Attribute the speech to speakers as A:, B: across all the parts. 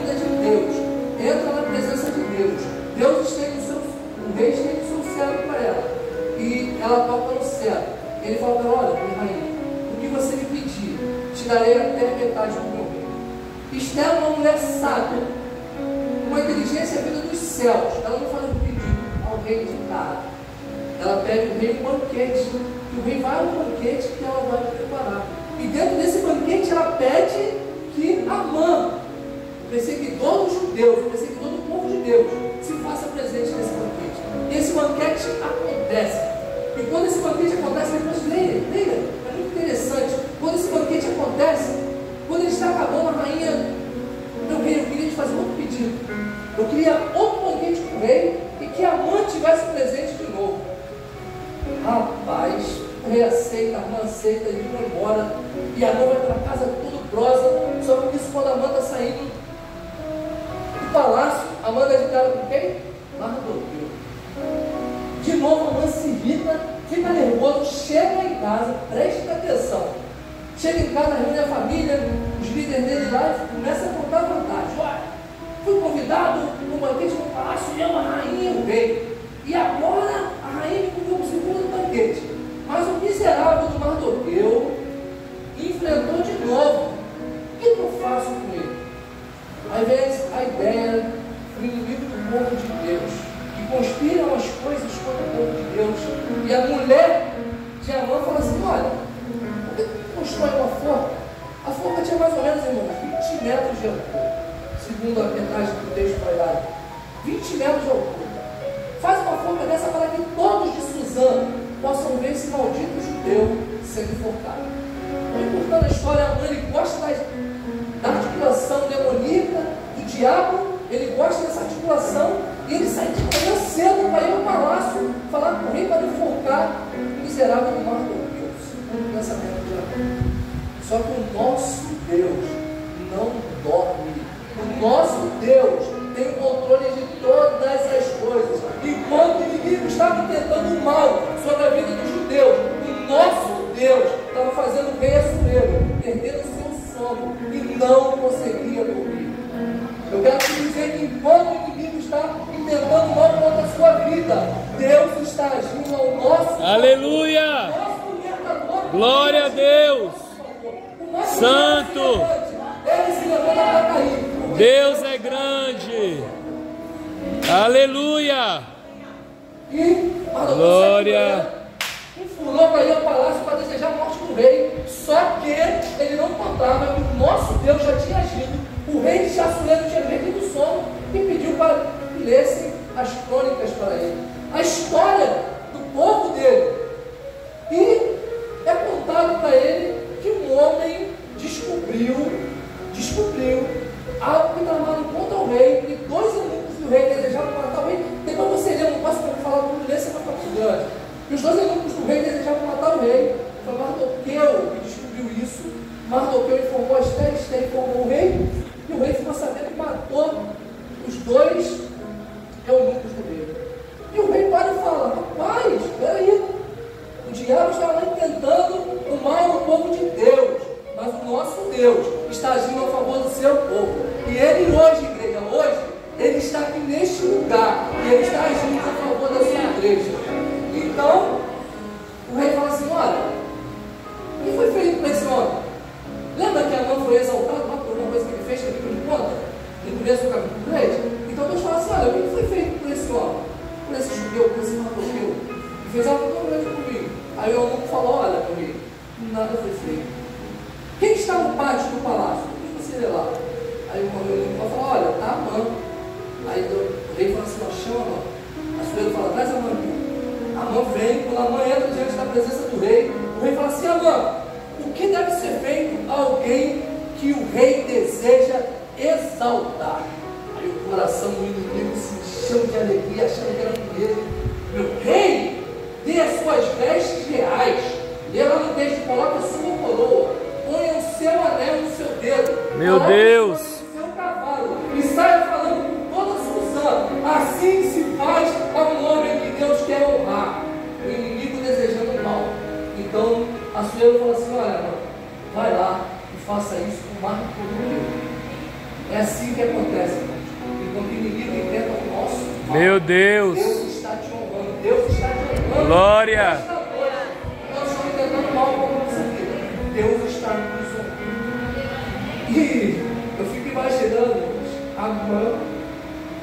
A: vinda de Deus, entra na presença de Deus. Deus estende o rei estende o seu cetro para ela, e ela toca no cetro. Ele fala para ela: olha, minha rainha, o que você me pedir, te darei até a metade do meu reino. Esther é uma mulher sábia, com inteligência vinda dos céus. Ela não faz um pedido ao rei de nada. Ela pede ao rei um banquete, e o rei vai ao banquete que ela vai preparar. E dentro desse banquete ela pede que Amã, o perseguidor dos judeus, o perseguidor do povo de Deus, se faça presente nesse banquete. E esse banquete acontece. E quando esse banquete acontece, depois leia, é muito interessante. Quando esse banquete acontece, quando ele está acabando, a rainha: meu rei, eu queria te fazer outro pedido. Eu queria outro banquete com o rei, e que Amã tivesse presente de novo. Rapaz, o rei aceita, a Amã aceita, ele vai embora, e Amã vai para casa tudo prosa. Só que isso, quando Amã está saindo do palácio, Amã é de cara com quem? Mardoqueu. De novo Amã se irrita, fica nervoso, chega em casa, preste atenção. Chega em casa, reúne a família, os líderes dele lá, e começa a contar vantagem. Olha, fui convidado no banquete no palácio, e eu, a rainha e o rei. E agora a rainha me convidou para o segundo banquete. Mas o miserável do Mardoqueu enfrentou de novo. O que eu faço com ele? Aí vem a ideia do inimigo do povo de Deus, que conspiram as coisas contra o povo de Deus. E a mulher de Amã fala assim: olha, por que tu constrói uma forca? A forca tinha mais ou menos, irmão, 20 metros de altura, segundo a metade do texto falado. 20 metros de altura. Faz uma forca dessa para que todos de Suzã possam ver esse maldito judeu sendo enforcado. Não importando a história, Amã, ele gosta da articulação demoníaca do diabo, ele gosta dessa articulação, e ele sai de manhã cedo para ir ao palácio falar com o rei para enforcar o miserável do Mardoqueu. Segundo o pensamento de Amã. Só que o nosso Deus não dorme. O nosso Deus tem o controle de todas as coisas. Enquanto o inimigo estava tentando mal sobre a vida dos judeus, o nosso Deus estava fazendo o rei Assuero perder o seu sono e não conseguia dormir. Eu quero te dizer que enquanto o inimigo está intentando mal contra a sua vida, Deus está agindo ao nosso.
B: Aleluia!
A: Nosso libertador.
B: Glória a Deus! Santo!
A: Ele se levanta para cair.
B: Deus é grande! Aleluia!
A: E
B: Glória!
A: furou para ir ao palácio para desejar a morte do rei. Só que ele não contava que o nosso Deus já tinha agido. O rei de Assuero tinha perdido o sono e pediu para que lessem as crônicas para ele, a história do povo dele. E é contado para ele que um homem descobriu algo que tramaram contra o rei, e 2 eunucos do rei desejavam matar o rei. Depois você lê, não posso falar tudo desse, vai ficar muito grande. E os 2 eunucos do rei desejavam matar o rei. Foi Mardoqueu que descobriu isso. Mardoqueu informou a Esther, Esther informou o rei, e o rei ficou sabendo que matou os 2 eunucos do rei. E o rei para e fala: rapaz, peraí, o diabo está lá tentando o mal no povo de Deus, mas o nosso Deus está agindo a favor do seu povo. E ele hoje, igreja, ele está aqui neste lugar, e ele está agindo a favor da sua igreja. Então, o rei fala assim: olha, o que foi feito com esse homem? Lembra que Amã foi exaltado lá por uma coisa que ele fez, que a Bíblia conta, no começo do capítulo 3? Então Deus fala assim: olha, o que foi feito por esse homem, por esse judeu, por esse Mardoqueu? E fez algo tão grande comigo. Aí o eunuco falou: olha, meu rei, nada foi feito. Quem está no pátio do palácio? O que você lê lá? Aí o eunuco falou: olha, tá Amã. Aí o rei fala assim: ó, chama Amã. A Assuero fala: traz Amã aqui. Amã vem. Quando Amã entra diante da presença do rei, o rei fala assim: Amã, o que deve ser feito a alguém que o rei deseja exaltar? Aí o coração do inimigo se encheu de alegria, achando que era com ele. Meu rei, dê as suas vestes reais. Lê lá no texto, coloca a sua coroa, ponha o seu anel no seu dedo.
B: Meu Deus!
A: O seu cavalo e saia falando com toda a Suzã. Assim se faz a um homem que Deus quer honrar. O inimigo desejando mal. Então a Assuero falou assim: olha, vai lá e faça isso com Mardoqueu. É assim que acontece, irmãos. Enquanto o inimigo intenta o nosso mal,
B: Meu Deus.
A: Deus está te honrando. Deus está te honrando.
B: Glória.
A: Nós estamos tentando mal com a nossa vida. Deus está nos honrando. E eu fico imaginando, irmãos, a mãe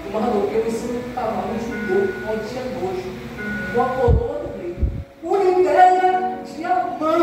A: do Mardoqueu em cima do cavalo, um judeu, onde tinha nojo, com a coroa do rei. Por ideia de Amã,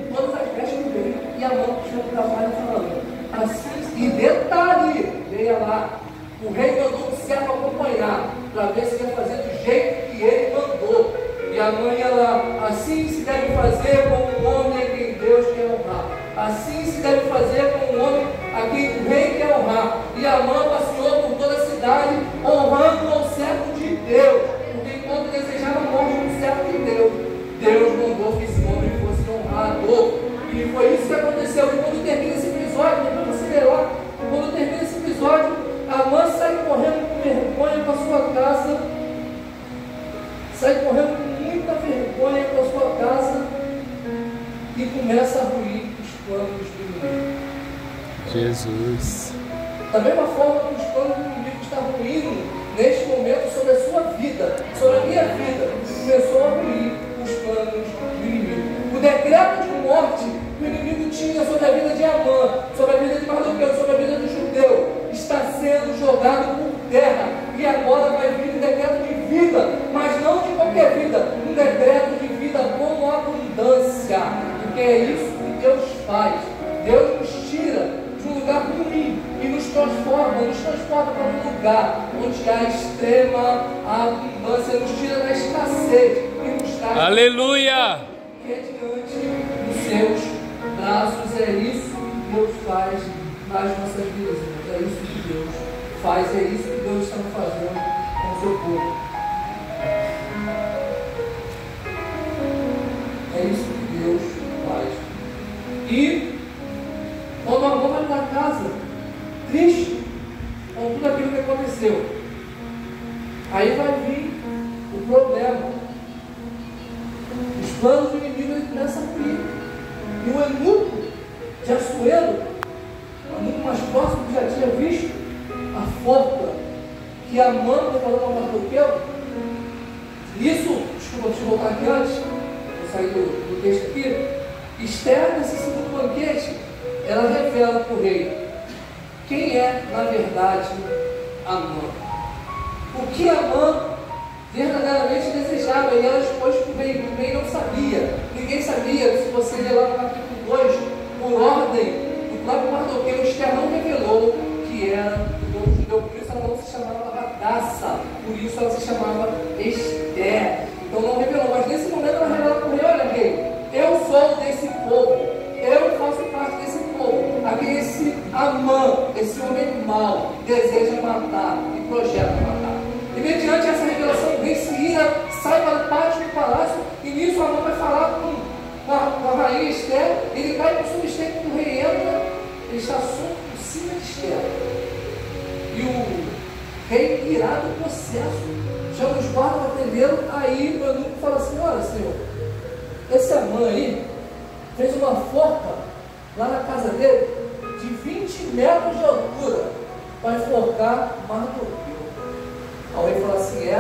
A: com todas as vestes do rei. E Amã puxando o cavalo falando assim. E detalhe, leia lá, o rei mandou um servo acompanhar, para ver se ia fazer do jeito que ele mandou. E a mãe ia lá, assim se deve fazer com um homem a quem Deus quer honrar. Assim se deve fazer com um homem a quem o rei quer honrar. E a mãe passeou por toda a cidade, honrando o servo de Deus. Porque enquanto desejava a morte do servo de Deus, Deus mandou que esse homem fosse honrado. E foi isso que aconteceu. E quando termina esse episódio, depois você vê lá, quando termina esse episódio, a mãe sai correndo com vergonha para sua casa, sai correndo com muita vergonha para sua casa e começa a ruir os planos do inimigo.
B: Jesus.
A: Da mesma forma que os planos do inimigo estão ruindo neste momento sobre a sua vida, sobre a minha vida, começou a ruir os planos do inimigo. O decreto de morte que o inimigo tinha sobre a vida de Amã, sobre a vida de Mardoqueu, sobre a vida do judeu, está sendo jogado por terra. E agora vai vir um decreto de vida, mas não de qualquer vida, um decreto de vida com abundância. Porque é isso que Deus faz. Deus nos tira de um lugar ruim e nos transporta para um lugar onde há extrema abundância, nos tira da escassez e nos traz
B: Aleluia.
A: diante dos seus braços. É isso que Deus faz nas nossas vidas, irmãos. É isso que Deus faz, é isso que Deus está fazendo com o seu povo. É isso que Deus faz. E quando a mãe vai para casa, triste com tudo aquilo que aconteceu, aí vai vir o problema. Os planos do inimigo começam a ruir. E o eunuco de Assuero, o eunuco mais próximo que já tinha visto a forca que Amã preparou para Mardoqueu. Isso, desculpa, deixa eu voltar aqui antes, vou sair do texto aqui. Esther, nesse segundo banquete, ela revela para o rei quem é, na verdade, Amã. O que Amã verdadeiramente desejava, e ela expôs para o rei. O rei não sabia, ninguém sabia. Se você ler lá no capítulo 2, por ordem do próprio Mardoqueu, Esther não revelou que era do povo judeu, por isso ela não se chamava Radassa, por isso ela se chamava Esther. Então não revelou, mas nesse momento ela revela para o rei: olha, rei, eu sou desse povo, eu faço parte desse povo, a quem esse Amã, esse homem mau, deseja matar e projeta matar. E mediante essa revelação, o rei se ira, sai para o pátio do palácio, e nisso Amã vai falar com a rainha Esther. Ele cai por cima de Esther, quando o rei entra, ele está por cima de Esther. E o rei, irado, possesso, chama os guardas para atendê-lo. Aí o eunuco fala assim: olha, senhor, esse Amã aí fez uma forca lá na casa dele de 20 metros de altura para enforcar Mardoqueu. Aí o rei fala assim: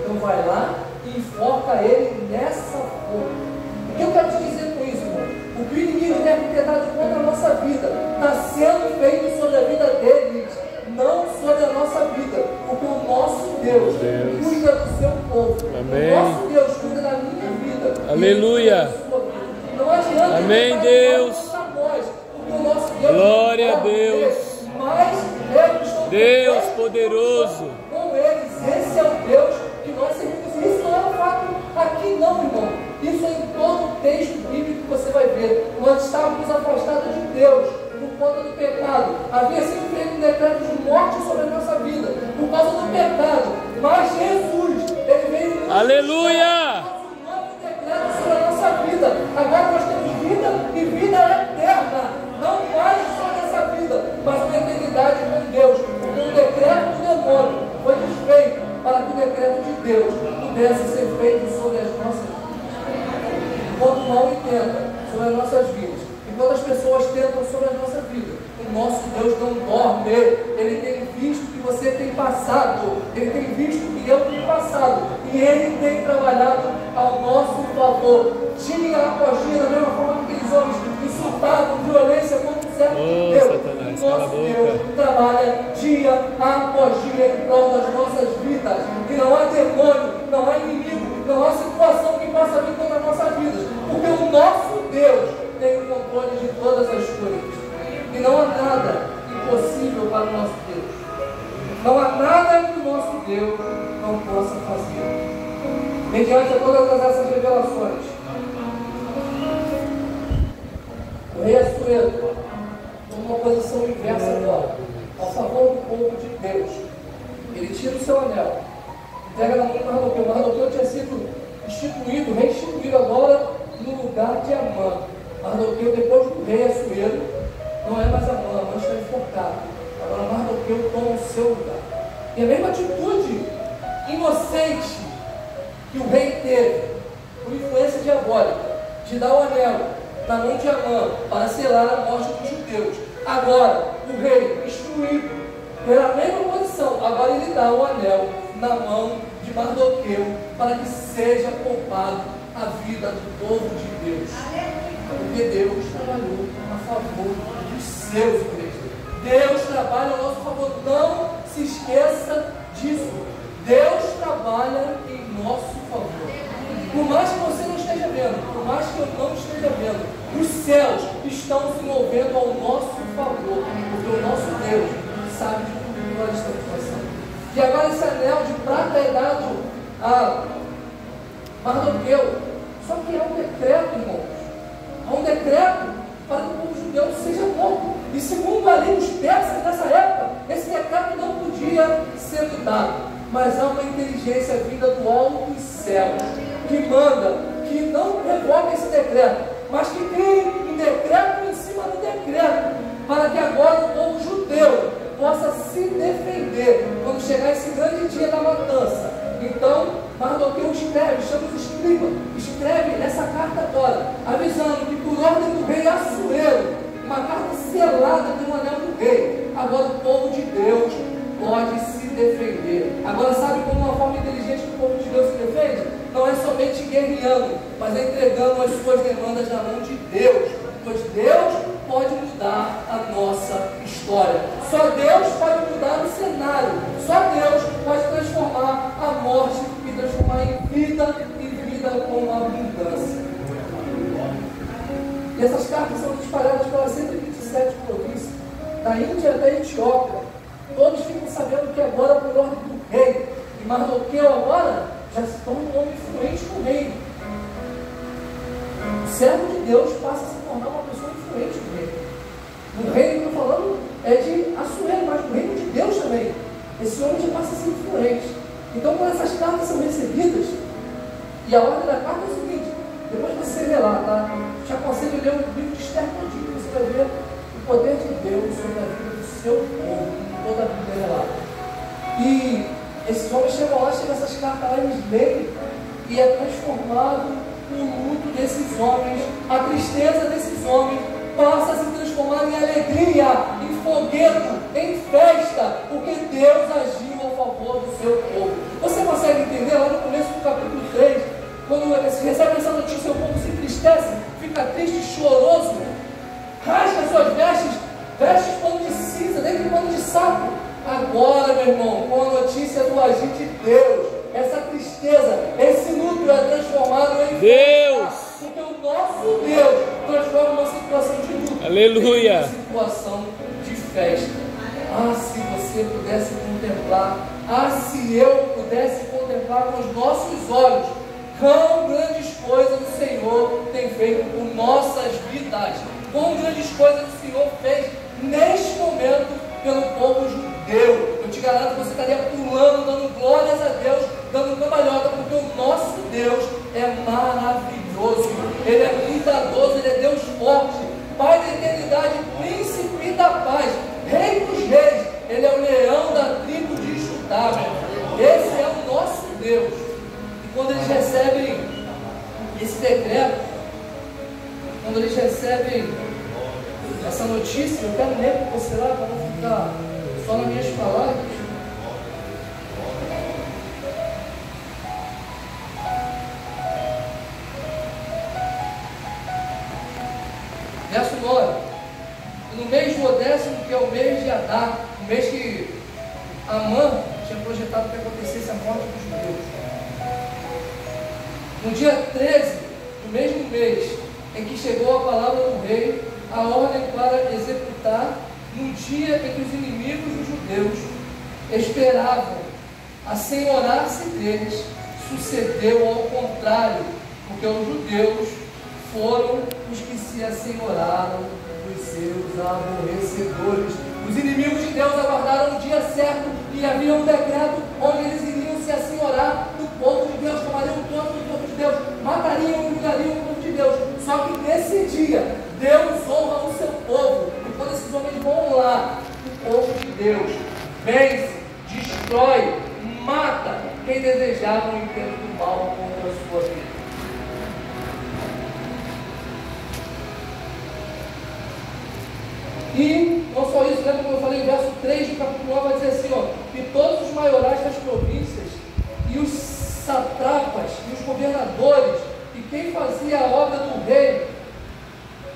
A: então vai lá e enforca ele nessa forca. O que eu quero te dizer com isso, irmão? O que o inimigo deve ter dado contra a nossa vida está sendo feito sobre a vida deles, não sobre a nossa vida. Porque o nosso Deus cuida do seu povo.
B: Amém.
A: O nosso Deus cuida da minha vida.
B: Aleluia.
A: Não adianta.
B: Amém, Deus.
A: Nós, porque o nosso Deus,
B: Glória a Deus.
A: mas eu estou
B: Deus poderoso.
A: com eles. Esse é o Deus que nós servimos. Isso não é um fato aqui, não, irmão. Isso é em todo o texto bíblico que você vai ver. Nós estávamos afastados de Deus por conta do pecado. Havia sido feito um decreto de morte sobre a nossa vida por causa do pecado. Mas Jesus, ele veio.
B: Aleluia!
A: Um novo decreto sobre a nossa vida. Agora nós temos vida e vida eterna. Não mais só nessa vida, mas uma eternidade com Deus. Porque o decreto do demônio foi desfeito para que o decreto de Deus pudesse ser feito sobre as nossas vidas. Enquanto o mal tenta sobre as nossas vidas, enquanto as pessoas tentam sobre a nossa vida, o nosso Deus não dorme. passado, Ele tem visto o que eu tenho passado, e Ele tem trabalhado ao nosso favor, dia após dia, da mesma forma que aqueles homens insultavam, violência contra o servo de Deus.
B: Satanás,
A: O nosso Deus trabalha dia após dia em prol das nossas vidas, e não há demônio, não há inimigo, não há situação que possa vir contra as nossas vidas, porque o nosso Deus tem o controle de todas as coisas, e não há nada impossível para o nosso Deus. Não há nada que o nosso Deus não possa fazer. Mediante a todas essas revelações, o rei Assuero toma uma posição inversa agora, ao favor do povo de Deus. Ele tira o seu anel, entrega na mão de Mardoqueu. Mardoqueu tinha sido instituído, restituído agora no lugar de Amã. Mardoqueu, depois do rei Assuero, não é mais Amã, Amã está enforcado. Agora Mardoqueu toma o seu lugar. E a mesma atitude inocente que o rei teve, por influência diabólica, de dar o anel na mão de Amã para selar a morte dos judeus. Agora, o rei, instruído pela mesma posição, agora ele dá o anel na mão de Mardoqueu para que seja poupado a vida do povo de Deus. Porque Deus trabalhou a favor dos seus igrejas. Deus trabalha ao nosso favor. Não se esqueça disso. Deus trabalha em nosso favor. Por mais que você não esteja vendo, por mais que eu não esteja vendo, os céus estão se movendo ao nosso favor, porque o nosso Deus sabe de tudo que nós estamos passando. E agora esse anel de prata é dado a Mardoqueu. Só que há um decreto, irmãos. Há um decreto para que o povo judeu seja morto. E segundo a lei dos persas nessa época, esse decreto não podia ser mudado. Mas há uma inteligência vinda do alto dos céus, que manda, que não revoga esse decreto, mas que cria um decreto em cima do decreto, para que agora o povo judeu possa se defender quando chegar esse grande dia da matança. Então, Mardoqueu escreve, chama os escribas, escreve essa carta agora, avisando que por ordem do rei Assuero, uma carta selada pelo anel do rei, agora o povo de Deus pode se defender. Agora, sabe como uma forma inteligente que o povo de Deus se defende? Não é somente guerreando, mas é entregando as suas demandas na mão de Deus, pois Deus pode mudar a nossa história. Só Deus pode mudar o cenário. Só Deus pode transformar a morte e transformar em vida e vida com abundância. E essas cartas são espalhadas pelas 127 províncias, da Índia até a Etiópia. Todos ficam sabendo que agora, por ordem do rei, e Mardoqueu agora já se torna um homem influente no reino. O servo de Deus passa a se tornar uma pessoa influente no reino. No reino que eu estou falando é de Assuero, mas no reino de Deus também. Esse homem já passa a ser influente. Então, quando essas cartas são recebidas, e a ordem da carta é o seguinte: depois você lê lá, tá? Te aconselho a ler o livro de Esther todinho, você vai ver o poder de Deus sobre a vida do seu povo, toda a Bíblia lá. E esses homens chegam lá, chegam essas cartas lá, eles leem, e é transformado o luto desses homens, a tristeza desses homens passa a se transformar em alegria, em fogueto, em festa, porque Deus agiu a favor do seu povo. Você consegue entender lá no começo do capítulo 3, quando se recebe essa notícia, o seu povo se entristece, fica triste, choroso, rasga suas vestes, veste pano de cinza, dentro de pano de saco. Agora, meu irmão, com a notícia do agir de Deus, essa tristeza, esse luto é transformado em
B: Deus.
A: festa, porque o nosso Deus transforma uma situação de luto,
B: Aleluia,
A: em uma situação de festa. Ah, se você pudesse contemplar, se eu pudesse contemplar com os nossos olhos, quão grandes coisas o Senhor tem feito por nossas vidas, quão grandes coisas o Senhor fez neste momento pelo povo judeu. Eu te garanto que você estaria pulando, dando glórias a Deus, dando cambalhota, porque o nosso Deus é maravilhoso, Ele é cuidadoso, Ele é Deus forte, Pai da eternidade, príncipe da paz, Rei dos reis, Ele é o leão da tribo de Judá. Esse é o nosso Deus. E quando eles recebem esse decreto, quando eles recebem essa notícia, eu quero ler para você lá, para não ficar só nas minhas palavras. no mês que Amã tinha projetado que acontecesse a morte dos judeus. No dia 13 do mesmo mês em que chegou a palavra do rei, a ordem para executar, no dia em que os inimigos dos judeus esperavam assenhorar-se deles, sucedeu ao contrário, porque os judeus foram os que se assenhoraram dos seus aborrecedores. Os inimigos de Deus aguardaram o dia certo e havia um decreto onde eles iriam se assenhorar do povo de Deus, tomariam o trono do povo de Deus, matariam e humilhariam o povo de Deus. Só que nesse dia, Deus honra o seu povo. E quando esses homens vão lá, o povo de Deus vence, destrói, mata quem desejava o intento do mal contra a sua vida. E não só isso, lembra como eu falei, verso 3 do capítulo 9 vai dizer assim, ó, e todos os maiorais das províncias, e os satrapas, e os governadores, e quem fazia a obra do rei,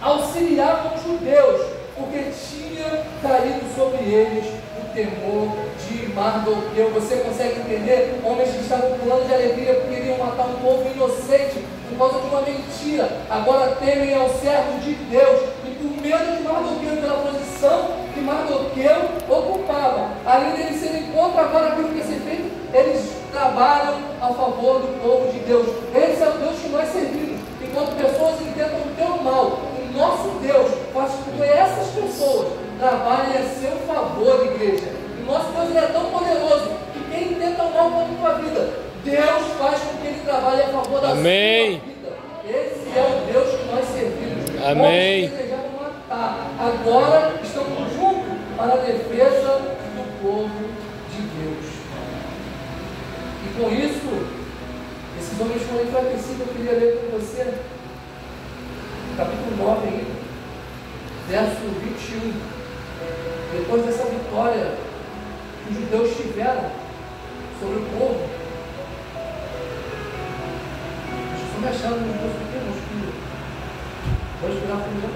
A: auxiliavam os judeus, porque tinha caído sobre eles o temor de Mardoqueu. Você consegue entender? Homens que estavam pulando de alegria porque iriam matar um povo inocente por causa de uma mentira, agora temem ao servo de Deus, e por medo de Mardoqueu e pela posição que Mardoqueu ocupava, além deles serem contra agora aquilo que ia ser feito, eles trabalham a favor do povo de Deus. Esse é o Deus que nós servimos. Enquanto pessoas intentam o teu mal, o nosso Deus faz com que essas pessoas trabalhem a seu favor, igreja. O nosso Deus ele é tão poderoso que quem intenta o mal contra a tua vida, Deus faz com que ele trabalhe a favor da
B: Amém.
A: sua vida. Esse é o Deus que nós servimos.
B: Amém.
A: Homens que desejavam matar, agora estão juntos para a defesa do povo de Deus. E com isso, esses homens foram enfraquecidos. Eu queria ler com você, capítulo 9, aí, verso 21. Depois dessa vitória que os judeus tiveram sobre o povo, deixa eu só me achar nos meus pequenos filhos. Vou esperar a família,